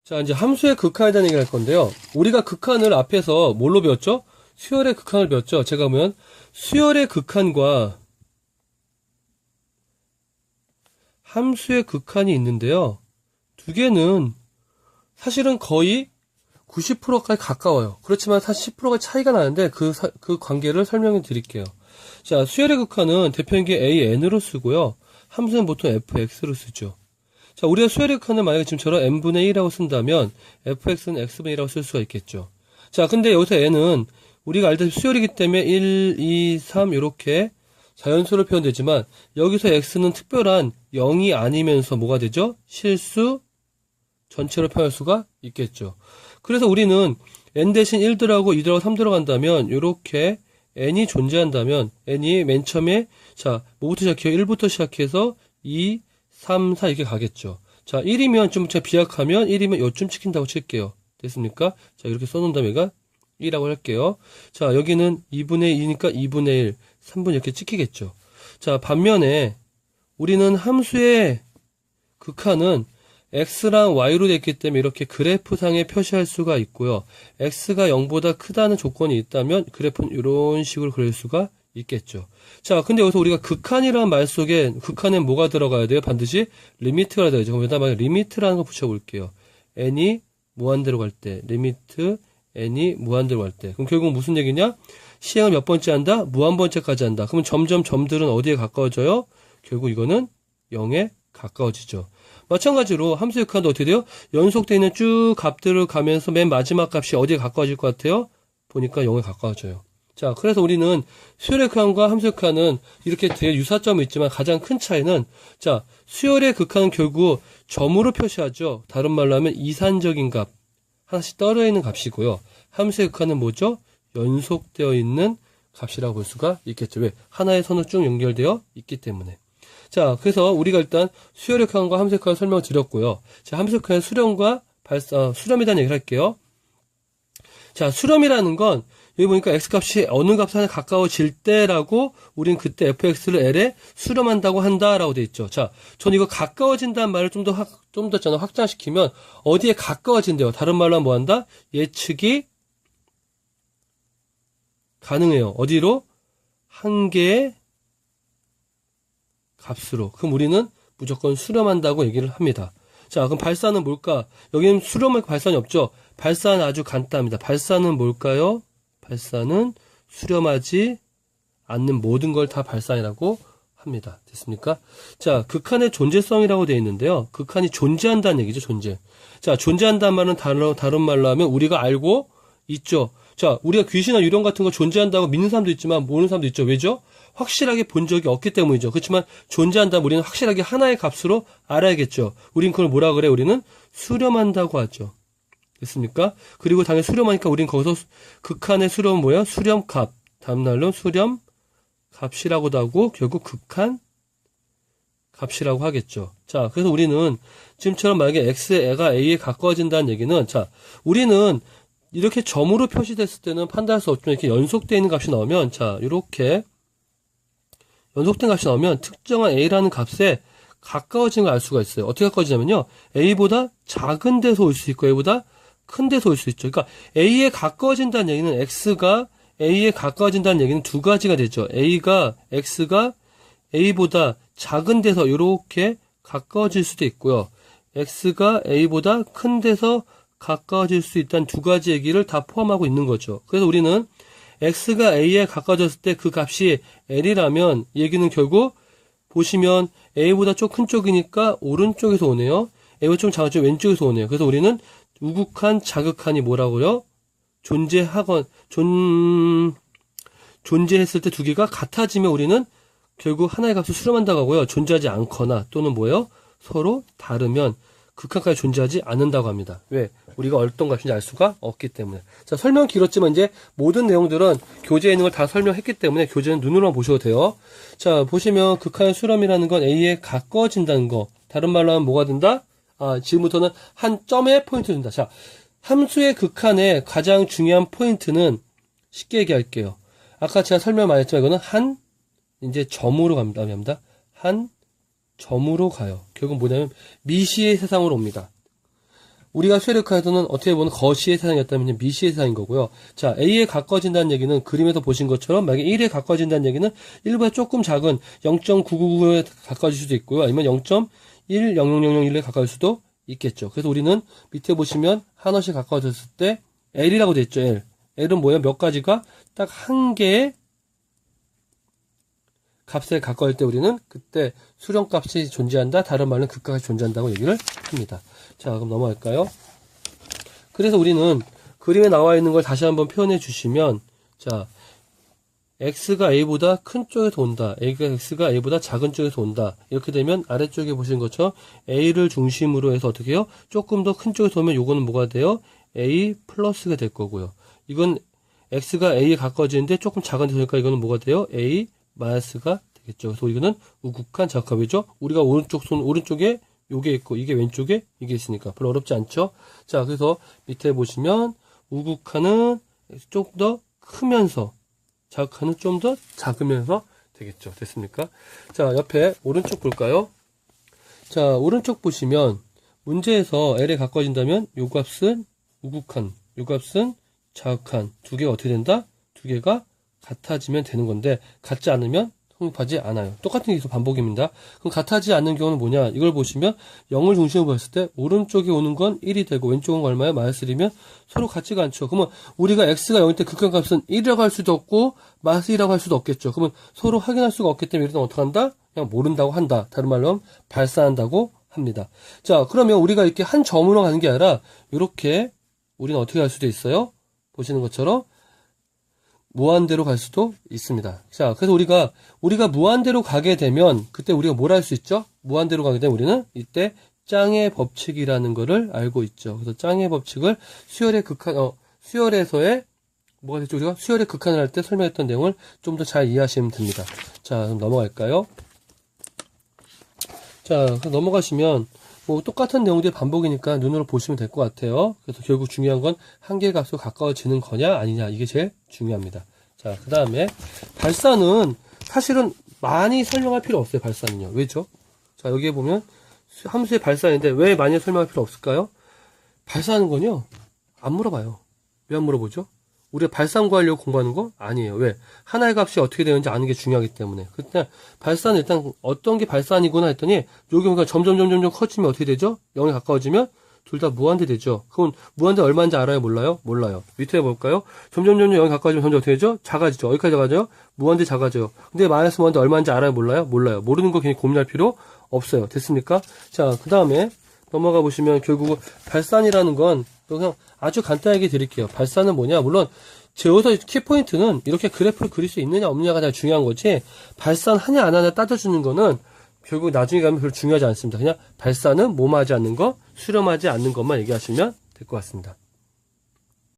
자, 이제 함수의 극한에 대한 얘기를 할 건데요. 우리가 극한을 앞에서 뭘로 배웠죠? 수열의 극한을 배웠죠. 제가 보면 수열의 극한과 함수의 극한이 있는데요. 두 개는 사실은 거의 90%까지 가까워요. 그렇지만 사실 10%가 차이가 나는데 그 관계를 설명해 드릴게요. 자, 수열의 극한은 대표인기 AN으로 쓰고요. 함수는 보통 fx로 쓰죠. 자, 우리가 수열의 극한을 만약에 지금처럼 n분의 1이라고 쓴다면 fx는 x분의 1이라고 쓸 수가 있겠죠. 자, 근데 여기서 n은 우리가 알다시피 수열이기 때문에 1, 2, 3 이렇게 자연수로 표현되지만 여기서 x는 특별한 0이 아니면서 뭐가 되죠? 실수 전체로 표현할 수가 있겠죠. 그래서 우리는 n 대신 1 들어가고 2 들어가고 3 들어간다면 이렇게 n이 존재한다면 n이 맨 처음에 자 뭐부터 시작해요? 1부터 시작해서 2, 3, 4 이렇게 가겠죠. 자 1이면 좀 제가 비약하면 1이면 요쯤 찍힌다고 칠게요. 됐습니까? 자 이렇게 써놓은 다음에 얘가 1이라고 할게요. 자 여기는 2분의 2니까 2분의 1, 3분 이렇게 찍히겠죠. 자 반면에 우리는 함수의 극한은 x랑 y로 됐기 때문에 이렇게 그래프상에 표시할 수가 있고요. x가 0보다 크다는 조건이 있다면 그래프는 이런 식으로 그릴 수가 있겠죠. 자, 근데 여기서 우리가 극한이라는 말 속에 극한에 뭐가 들어가야 돼요? 반드시 리미트가 되죠. 그럼 여기다 리미트라는 거 붙여볼게요. n이 무한대로 갈 때, 리미트 n이 무한대로 갈 때. 그럼 결국 무슨 얘기냐? 시행을 몇 번째 한다? 무한번째까지 한다. 그러면 점점 점들은 어디에 가까워져요? 결국 이거는 0에 가까워지죠. 마찬가지로 함수의 극한도 어떻게 돼요? 연속되어 있는 쭉 값들을 가면서 맨 마지막 값이 어디에 가까워질 것 같아요? 보니까 0에 가까워져요. 자, 그래서 우리는 수열의 극한과 함수의 극한은 이렇게 되게 유사점이 있지만 가장 큰 차이는 자, 수열의 극한은 결국 점으로 표시하죠. 다른 말로 하면 이산적인 값, 하나씩 떨어져 있는 값이고요. 함수의 극한은 뭐죠? 연속되어 있는 값이라고 볼 수가 있겠죠. 왜? 하나의 선으로 쭉 연결되어 있기 때문에. 자, 그래서 우리가 일단 수열의 극한과 함수의 극한을 설명을 드렸고요. 자, 함수의 극한의 수렴과 수렴에 대한 얘기를 할게요. 자, 수렴이라는 건 여기 보니까 x값이 어느 값에 하나 가까워질 때라고 우린 그때 fx를 l에 수렴한다고 한다라고 돼 있죠. 자, 전 이거 가까워진다는 말을 좀 더 확장시키면 어디에 가까워진대요. 다른 말로 하면 뭐 한다? 예측이 가능해요. 어디로? 한 개의 값으로. 그럼 우리는 무조건 수렴한다고 얘기를 합니다. 자, 그럼 발산은 뭘까? 여기는 수렴 말고 발산이 없죠. 발산은 아주 간단합니다. 발산은 뭘까요? 발산은 수렴하지 않는 모든 걸 다 발산이라고 합니다. 됐습니까? 자, 극한의 존재성이라고 되어 있는데요. 극한이 존재한다는 얘기죠, 존재. 자, 존재한다는 말은 다른 말로 하면 우리가 알고 있죠. 자, 우리가 귀신이나 유령 같은 거 존재한다고 믿는 사람도 있지만 모르는 사람도 있죠. 왜죠? 확실하게 본 적이 없기 때문이죠. 그렇지만 존재한다면 우리는 확실하게 하나의 값으로 알아야겠죠. 우린 그걸 뭐라 그래? 우리는 수렴한다고 하죠. 됐습니까? 그리고 당연히 수렴하니까 우린 거기서 극한의 수렴은 뭐야? 수렴값. 다음 날로 수렴 값이라고도 하고 결국 극한 값이라고 하겠죠. 자, 그래서 우리는 지금처럼 만약에 x가 a에 가까워진다는 얘기는 자, 우리는 이렇게 점으로 표시됐을 때는 판단할 수 없지만 이렇게 연속되어 있는 값이 나오면 자, 이렇게 연속된 값이 나오면 특정한 a라는 값에 가까워진 걸 알 수가 있어요. 어떻게 가까워지냐면요. a보다 작은 데서 올 수 있고 a보다 큰 데서 올 수 있죠. 그러니까 a에 가까워진다는 얘기는 x가 a에 가까워진다는 얘기는 두 가지가 되죠. x가 a보다 작은 데서 이렇게 가까워질 수도 있고요. x가 a보다 큰 데서 가까워질 수 있다는 두 가지 얘기를 다 포함하고 있는 거죠. 그래서 우리는 x가 a에 가까워졌을 때 그 값이 l이라면 얘기는 결국 보시면 a보다 좀 큰 쪽이니까 오른쪽에서 오네요. a보다 좀 작은 왼쪽에서 오네요. 그래서 우리는 우극한, 자극한이 뭐라고요? 존재했을 때 두 개가 같아지면 우리는 결국 하나의 값을 수렴한다고 하고요. 존재하지 않거나 또는 뭐예요? 서로 다르면 극한까지 존재하지 않는다고 합니다. 왜? 우리가 어떤 값인지 알 수가 없기 때문에. 자, 설명 길었지만 이제 모든 내용들은 교재에 있는 걸 다 설명했기 때문에 교재는 눈으로만 보셔도 돼요. 자, 보시면 극한의 수렴이라는 건 A에 가까워진다는 거. 다른 말로 하면 뭐가 된다? 지금부터는 한 점에 포인트를 준다. 자, 함수의 극한의 가장 중요한 포인트는 쉽게 얘기할게요. 아까 제가 설명 많이 했지만 이거는 이제 점으로 갑니다. 한 점으로 가요. 결국 뭐냐면 미시의 세상으로 옵니다. 우리가 수열의 극한에서는 어떻게 보면 거시의 세상이었다면 미시의 세상인 거고요. 자, A에 가까워진다는 얘기는 그림에서 보신 것처럼 만약에 1에 가까워진다는 얘기는 1보다 조금 작은 0.999에 가까워질 수도 있고요. 아니면 0.1000001에 가까울 수도 있겠죠. 그래서 우리는 밑에 보시면 한없이 가까워졌을 때 L이라고 되어 있죠. L. L은 뭐예요? 몇 가지가 딱 한 개의 값에 가까울 때 우리는 그때 수렴값이 존재한다. 다른 말은 극값이 존재한다고 얘기를 합니다. 자, 그럼 넘어갈까요? 그래서 우리는 그림에 나와 있는 걸 다시 한번 표현해 주시면, 자, x가 a보다 큰 쪽에서 온다. x가 a보다 작은 쪽에서 온다. 이렇게 되면 아래쪽에 보신 것처럼 a를 중심으로 해서 어떻게 해요? 조금 더 큰 쪽에서 오면 요거는 뭐가 돼요? a 플러스가 될 거고요. 이건 x가 a에 가까워지는데 조금 작은 데서 오니까 이거는 뭐가 돼요? a 마이너스가 되겠죠. 그래서 이거는 우극한 자극합이죠. 우리가 오른쪽에 요게 있고 이게 왼쪽에 이게 있으니까 별로 어렵지 않죠. 자, 그래서 밑에 보시면 우극한은 좀 더 크면서 자극한은 좀 더 작으면서 되겠죠. 됐습니까? 자, 옆에 오른쪽 볼까요? 자, 오른쪽 보시면 문제에서 L에 가까워진다면 요 값은 우극한, 요 값은 자극한 두 개가 어떻게 된다? 두 개가 같아지면 되는 건데 같지 않으면 성립하지 않아요. 똑같은 게 계속 반복입니다. 그럼 같아지지 않는 경우는 뭐냐? 이걸 보시면 0을 중심으로 봤을 때 오른쪽에 오는 건 1이 되고 왼쪽은 얼마예요? 마이너스 1이면 서로 같지가 않죠. 그러면 우리가 x가 0일 때 극한값은 1이라고 할 수도 없고 마이너스 1이라고 할 수도 없겠죠. 그러면 서로 확인할 수가 없기 때문에 이런 어떻게 한다? 그냥 모른다고 한다. 다른 말로 하면 발산한다고 합니다. 자, 그러면 우리가 이렇게 한 점으로 가는 게 아니라 이렇게 우리는 어떻게 할 수도 있어요? 보시는 것처럼 무한대로 갈 수도 있습니다. 자, 그래서 우리가 무한대로 가게 되면 그때 우리가 뭘 할 수 있죠? 무한대로 가게 되면 우리는 이때 짱의 법칙이라는 거를 알고 있죠. 그래서 짱의 법칙을 수열에서의 뭐가 됐죠? 우리가 수열의 극한을 할 때 설명했던 내용을 좀 더 잘 이해하시면 됩니다. 자, 그럼 넘어갈까요? 자, 그래서 넘어가시면 뭐 똑같은 내용들이 반복이니까 눈으로 보시면 될 것 같아요. 그래서 결국 중요한 건 한계값으로 가까워지는 거냐 아니냐 이게 제일 중요합니다. 자, 그 다음에 발산은 사실은 많이 설명할 필요 없어요. 발산은요. 왜죠? 자, 여기에 보면 함수의 발산인데 왜 많이 설명할 필요 없을까요? 발산하는 건요 안 물어봐요. 왜 안 물어보죠? 우리가 발산 구하려고 공부하는 거 아니에요. 왜? 하나의 값이 어떻게 되는지 아는 게 중요하기 때문에. 그때 발산은 일단 어떤 게 발산이구나 했더니 여기 보니까 점점 커지면 어떻게 되죠? 0에 가까워지면 둘 다 무한대 되죠. 그럼 무한대 얼마인지 알아요? 몰라요? 몰라요. 밑에 볼까요? 점점 0에 가까워지면 점점 어떻게 되죠? 작아지죠. 어디까지 작아져요? 무한대 작아져요. 근데 마이너스 무한대 얼마인지 알아요? 몰라요? 몰라요. 모르는 거 괜히 고민할 필요 없어요. 됐습니까? 자, 그 다음에 넘어가 보시면 결국 발산이라는 건 그냥 아주 간단하게 드릴게요. 발산은 뭐냐? 물론 여기서 키포인트는 이렇게 그래프를 그릴 수 있느냐 없느냐가 다 중요한 거지 발산하냐 안 하냐 따져주는 거는 결국 나중에 가면 별로 중요하지 않습니다. 그냥 발산은 몸하지 않는 거, 수렴하지 않는 것만 얘기하시면 될 것 같습니다.